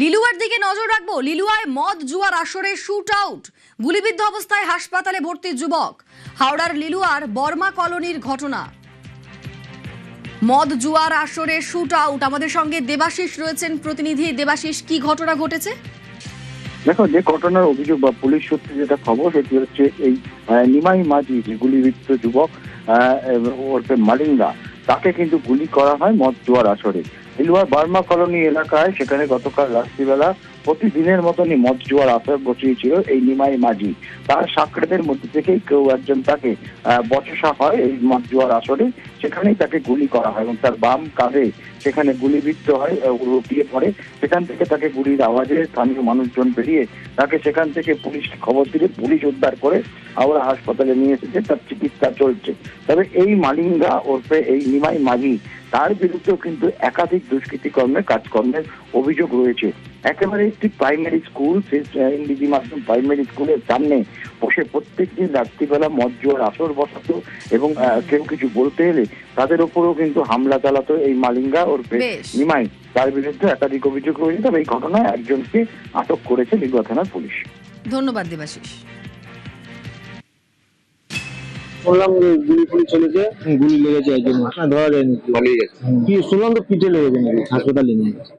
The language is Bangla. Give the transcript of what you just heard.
লিলুয়ার দিকে নজর রাখবো। লিলুয়ায় মদ জুয়ার আসরে শুট আউট, গুলিবিদ্ধ অবস্থায় হাসপাতালে ভর্তি যুবক। হাওড়ার লিলুয়ার বর্মা কলোনির ঘটনা। মদ জুয়ার আসরে শুট আউট। আমাদের সঙ্গে দেবাশিস রয়েছেন প্রতিনিধি। দেবাশিস, কি ঘটনা ঘটেছে? দেখো, যে ঘটনার অভিযোগ বা পুলিশ সূত্রে যেটা খবর, সেটি হচ্ছে এই নিমাই মাঝি, যে গুলিবিদ্ধ যুবক ওরফে মালিঙ্গা, তাকে কিন্তু গুলি করা হয় মদ জুয়ার আসরে। লিলুয়ার বার্মা কলোনি এলাকায় সেখানে গতকাল রাত্রিবেলা প্রতিদিনের মতনই মদ জুয়ার আসর বসিয়েছিল এই নিমাই মাঝি। তার সাক্ষাতের মধ্যে থেকেই কেউ একজন তাকে বচসা হয় এই মদ জুয়ার আসরে, সেখানেই তাকে গুলি করা হয় এবং তার বাম কাঁধে সেখানে গুলিবিদ্ধ হয়, লুটিয়ে পড়ে। সেখান থেকে তাকে গুলির আওয়াজে স্থানীয় মানুষজন বেরিয়ে তাকে সেখান থেকে পুলিশকে খবর দিলে পুলিশ উদ্ধার করে হাওড়া হাসপাতালে নিয়ে এসেছে, তার চিকিৎসা চলছে। তবে এই মালিঙ্গা ওরফে এই নিমাই মাঝি, তার বিরুদ্ধেও কিন্তু একাধিক দুষ্কৃতিকর্মের কাজকর্মের অভিযোগ রয়েছে। একেবারে একটি প্রাইমারি স্কুল, সেই ইংরেজি মাধ্যম প্রাইমারি স্কুলের সামনে বসে প্রত্যেকদিন রাত্রিবেলা মদ জুয়ার আসর বসাতো এবং কেউ কিছু বলতে এলে তাদের উপরেও কিন্তু হামলা চালাতো এই মালিঙ্গা ওরফে নিমাই। তার বিরুদ্ধে একাধিক অভিযোগ রয়েছে। তবে এই ঘটনায় একজনকে আটক করেছে লিলুয়া থানার পুলিশ। ধন্যবাদ দেবাশিস। শুনলাম গুলি ফুলি চলেছে, গুলি লেগেছে একজন, ধরা যায়নি। কি শুনলাম তো পিঠে লেগেছে নাকি, হাসপাতালে নিয়ে গেছে।